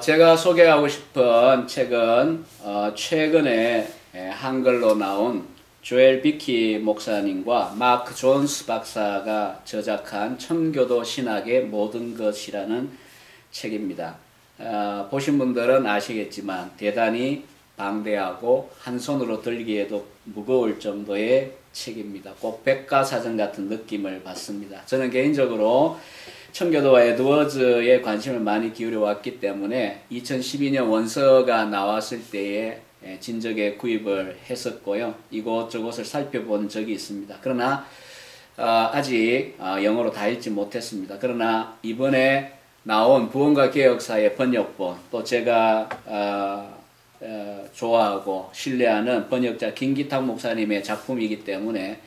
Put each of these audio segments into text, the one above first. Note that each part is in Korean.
제가 소개하고 싶은 책은 최근에 한글로 나온 조엘 비키 목사님과 마크 존스 박사가 저작한 청교도 신학의 모든 것이라는 책입니다. 보신 분들은 아시겠지만 대단히 방대하고 한 손으로 들기에도 무거울 정도의 책입니다. 꼭 백과사전 같은 느낌을 받습니다. 저는 개인적으로 청교도와 에드워즈에 관심을 많이 기울여 왔기 때문에 2012년 원서가 나왔을 때에 진적에 구입을 했었고요. 이곳저곳을 살펴본 적이 있습니다. 그러나 아직 영어로 다 읽지 못했습니다. 그러나 이번에 나온 구원과 개혁사의 번역본, 또 제가 좋아하고 신뢰하는 번역자 김기탁 목사님의 작품이기 때문에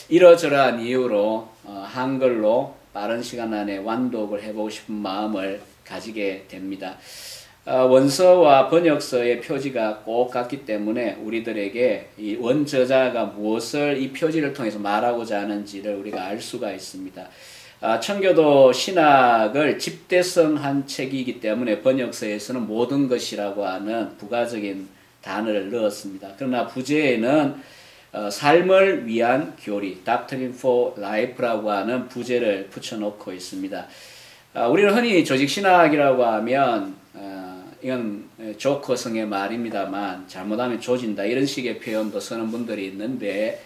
이러저러한 이유로 한글로 빠른 시간 안에 완독을 해보고 싶은 마음을 가지게 됩니다. 원서와 번역서의 표지가 꼭 같기 때문에 우리들에게 이 원저자가 무엇을 이 표지를 통해서 말하고자 하는지를 우리가 알 수가 있습니다. 청교도 신학을 집대성한 책이기 때문에 번역서에서는 모든 것이라고 하는 부가적인 단어를 넣었습니다. 그러나 부제에는 삶을 위한 교리, Doctrine for Life라고 하는 부제를 붙여놓고 있습니다. 우리는 흔히 조직신학이라고 하면 이건 조커성의 말입니다만 잘못하면 조진다 이런 식의 표현도 쓰는 분들이 있는데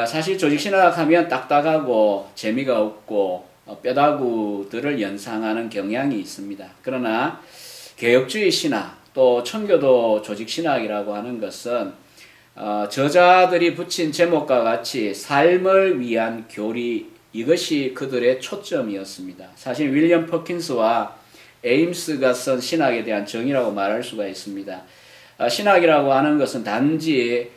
사실 조직신학 하면 딱딱하고 재미가 없고 뼈다구들을 연상하는 경향이 있습니다. 그러나 개혁주의 신학 또 청교도 조직신학이라고 하는 것은 저자들이 붙인 제목과 같이 삶을 위한 교리, 이것이 그들의 초점이었습니다. 사실 윌리엄 퍼킨스와 에임스가 쓴 신학에 대한 정의라고 말할 수가 있습니다. 신학이라고 하는 것은 단지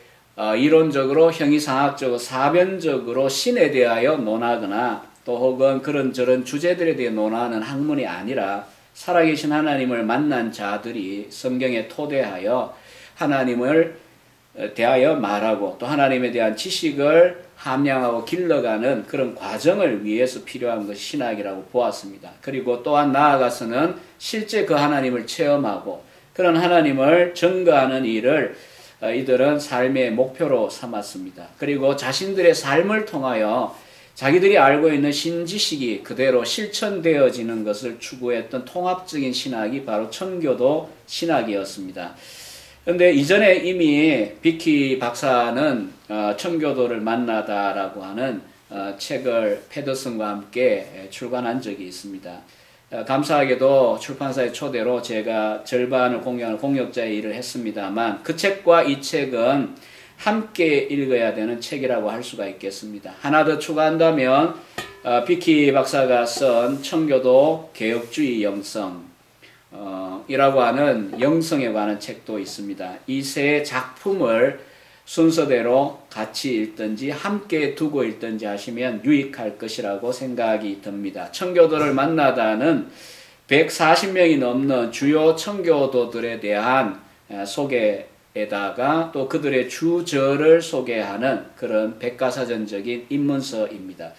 이론적으로 형이상학적으로 사변적으로 신에 대하여 논하거나 또 혹은 그런저런 주제들에 대해 논하는 학문이 아니라 살아계신 하나님을 만난 자들이 성경에 토대하여 하나님을 대하여 말하고 또 하나님에 대한 지식을 함양하고 길러가는 그런 과정을 위해서 필요한 것이 신학이라고 보았습니다. 그리고 또한 나아가서는 실제 그 하나님을 체험하고 그런 하나님을 증거하는 일을 이들은 삶의 목표로 삼았습니다. 그리고 자신들의 삶을 통하여 자기들이 알고 있는 신지식이 그대로 실천되어지는 것을 추구했던 통합적인 신학이 바로 청교도 신학이었습니다. 그런데 이전에 이미 비키 박사는 청교도를 만나다라고 하는 책을 패더슨과 함께 출간한 적이 있습니다. 감사하게도 출판사의 초대로 제가 절반을 공유하는 공역자의 일을 했습니다만 그 책과 이 책은 함께 읽어야 되는 책이라고 할 수가 있겠습니다. 하나 더 추가한다면 비키 박사가 쓴 청교도 개혁주의 영성 이라고 하는 영성에 관한 책도 있습니다. 이 세 작품을 순서대로 같이 읽든지 함께 두고 읽든지 하시면 유익할 것이라고 생각이 듭니다. 청교도를 만나다는 140명이 넘는 주요 청교도들에 대한 소개에다가 또 그들의 주절을 소개하는 그런 백과사전적인 입문서입니다.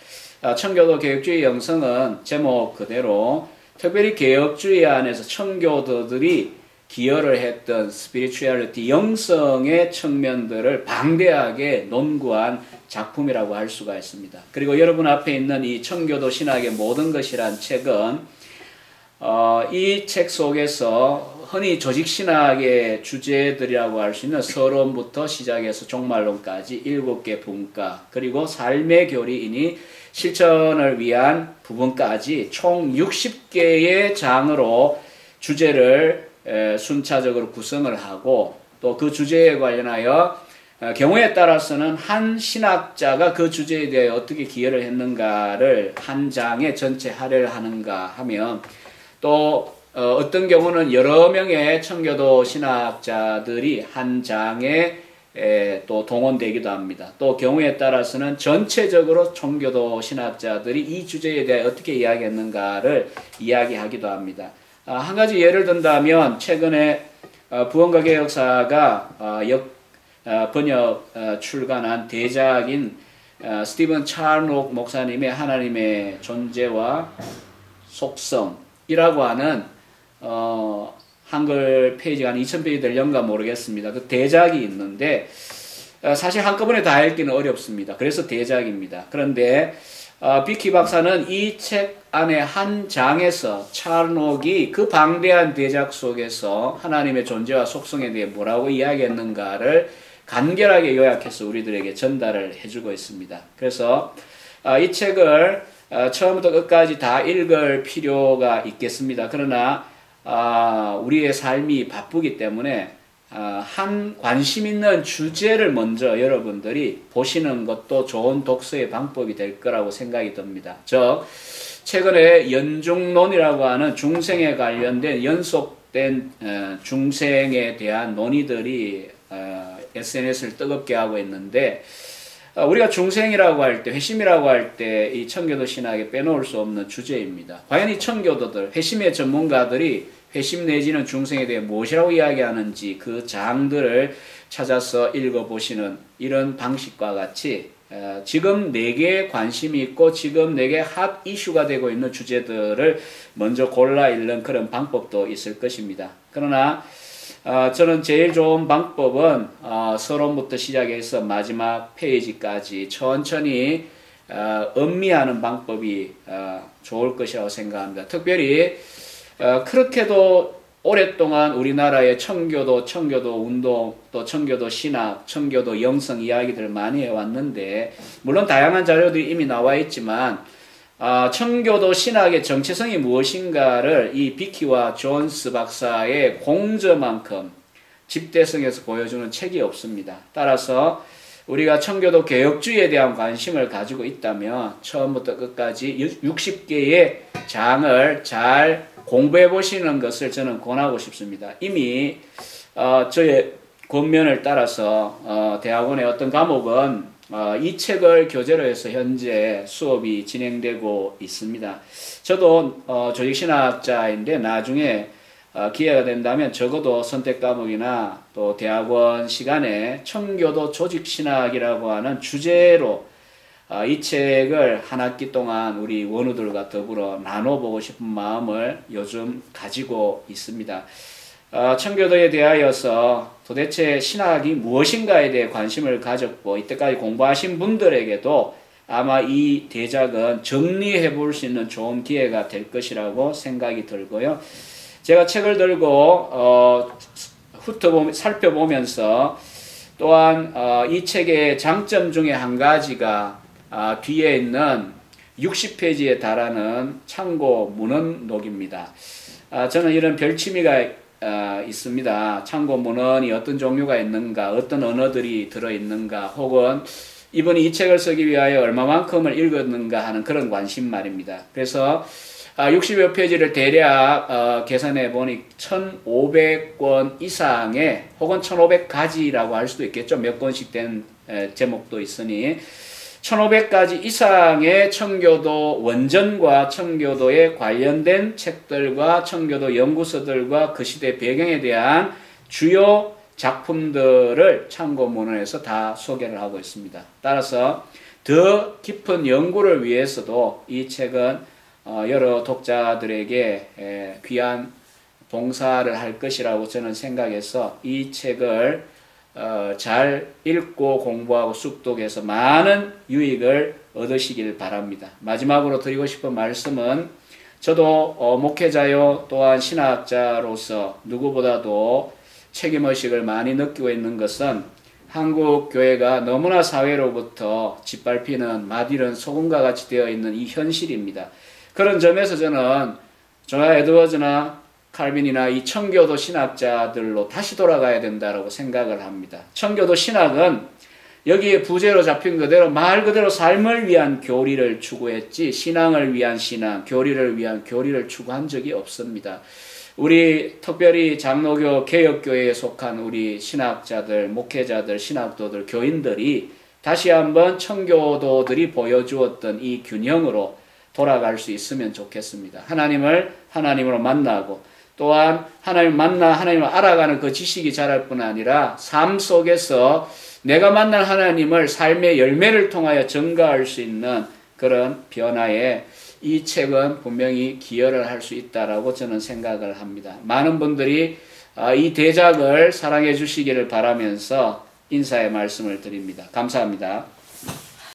청교도 개혁주의 영성은 제목 그대로 특별히 개혁주의 안에서 청교도들이 기여를 했던 스피리추얼리티, 영성의 측면들을 방대하게 논구한 작품이라고 할 수가 있습니다. 그리고 여러분 앞에 있는 이 청교도 신학의 모든 것이란 책은 이 책 속에서 흔히 조직신학의 주제들이라고 할 수 있는 서론부터 시작해서 종말론까지 7개 분과 그리고 삶의 교리이니 실천을 위한 부분까지 총 60개의 장으로 주제를 순차적으로 구성을 하고 또 그 주제에 관련하여 경우에 따라서는 한 신학자가 그 주제에 대해 어떻게 기여를 했는가를 한 장에 전체 할애를 하는가 하면 또 어떤 경우는 여러 명의 청교도 신학자들이 한 장에 또 동원되기도 합니다. 또 경우에 따라서는 전체적으로 청교도 신학자들이 이 주제에 대해 어떻게 이야기했는가를 이야기하기도 합니다. 한 가지 예를 든다면 최근에 구원과 개혁사가 번역 출간한 대작인 스티븐 찰녹 목사님의 하나님의 존재와 속성이라고 하는 한글 페이지가 한 2000페이지 되려는가 모르겠습니다. 그 대작이 있는데 사실 한꺼번에 다 읽기는 어렵습니다. 그래서 대작입니다. 그런데 비키 박사는 이 책 안에 한 장에서 찰녹이 그 방대한 대작 속에서 하나님의 존재와 속성에 대해 뭐라고 이야기했는가를 간결하게 요약해서 우리들에게 전달을 해주고 있습니다. 그래서 이 책을 처음부터 끝까지 다 읽을 필요가 있겠습니다. 그러나 우리의 삶이 바쁘기 때문에 한 관심 있는 주제를 먼저 여러분들이 보시는 것도 좋은 독서의 방법이 될 거라고 생각이 듭니다. 최근에 연중론이라고 하는 중생에 관련된 연속된 중생에 대한 논의들이 SNS를 뜨겁게 하고 있는데 우리가 중생이라고 할 때, 회심이라고 할 때 이 청교도 신학에 빼놓을 수 없는 주제입니다. 과연 이 청교도들, 회심의 전문가들이 회심 내지는 중생에 대해 무엇이라고 이야기하는지 그 장들을 찾아서 읽어보시는 이런 방식과 같이 지금 내게 관심이 있고 지금 내게 핫 이슈가 되고 있는 주제들을 먼저 골라 읽는 그런 방법도 있을 것입니다. 그러나 저는 제일 좋은 방법은 서론부터 시작해서 마지막 페이지까지 천천히 음미하는 방법이 좋을 것이라고 생각합니다. 특별히 그렇게도 오랫동안 우리나라의 청교도 운동, 또 청교도 신학, 청교도 영성 이야기들을 많이 해왔는데 물론 다양한 자료들이 이미 나와 있지만 청교도 신학의 정체성이 무엇인가를 이 비키와 존스 박사의 공저만큼 집대성에서 보여주는 책이 없습니다. 따라서 우리가 청교도 개혁주의에 대한 관심을 가지고 있다면 처음부터 끝까지 60개의 장을 잘 공부해 보시는 것을 저는 권하고 싶습니다. 이미 저의 권면을 따라서 대학원의 어떤 과목은 이 책을 교재로 해서 현재 수업이 진행되고 있습니다. 저도 조직신학자인데 나중에 기회가 된다면 적어도 선택 과목이나 또 대학원 시간에 청교도 조직신학이라고 하는 주제로 이 책을 한 학기 동안 우리 원우들과 더불어 나눠보고 싶은 마음을 요즘 가지고 있습니다. 청교도에 대하여서 도대체 신학이 무엇인가에 대해 관심을 가졌고 이때까지 공부하신 분들에게도 아마 이 대작은 정리해 볼 수 있는 좋은 기회가 될 것이라고 생각이 들고요. 제가 책을 들고 살펴보면서 또한 이 책의 장점 중에 한 가지가 뒤에 있는 60페이지에 달하는 참고 문헌록입니다. 저는 이런 별취미가 있습니다. 참고 문헌이 어떤 종류가 있는가, 어떤 언어들이 들어있는가, 혹은 이분이 이 책을 쓰기 위하여 얼마만큼을 읽었는가 하는 그런 관심 말입니다. 그래서 60여 페이지를 대략 계산해 보니 1500권 이상의 혹은 1500가지라고 할 수도 있겠죠. 몇 권씩 된 제목도 있으니 1500가지 이상의 청교도 원전과 청교도에 관련된 책들과 청교도 연구서들과 그 시대 배경에 대한 주요 작품들을 참고문헌에서 다 소개를 하고 있습니다. 따라서 더 깊은 연구를 위해서도 이 책은 여러 독자들에게 귀한 봉사를 할 것이라고 저는 생각해서 이 책을 잘 읽고 공부하고 쑥독해서 많은 유익을 얻으시길 바랍니다. 마지막으로 드리고 싶은 말씀은 저도 목회자요 또한 신학자로서 누구보다도 책임의식을 많이 느끼고 있는 것은 한국 교회가 너무나 사회로부터 짓밟히는 마디른 소금과 같이 되어 있는 이 현실입니다. 그런 점에서 저는 존 에드워즈나 칼빈이나 이 청교도 신학자들로 다시 돌아가야 된다고 생각을 합니다. 청교도 신학은 여기에 부제로 잡힌 그대로 말 그대로 삶을 위한 교리를 추구했지 신앙을 위한 신앙, 교리를 위한 교리를 추구한 적이 없습니다. 우리 특별히 장로교 개혁교회에 속한 우리 신학자들, 목회자들, 신학도들, 교인들이 다시 한번 청교도들이 보여주었던 이 균형으로 돌아갈 수 있으면 좋겠습니다. 하나님을 하나님으로 만나고 또한 하나님을 만나 하나님을 알아가는 그 지식이 자랄 뿐 아니라 삶 속에서 내가 만난 하나님을 삶의 열매를 통하여 증가할 수 있는 그런 변화의 이 책은 분명히 기여를 할 수 있다라고 저는 생각을 합니다. 많은 분들이 이 대작을 사랑해 주시기를 바라면서 인사의 말씀을 드립니다. 감사합니다.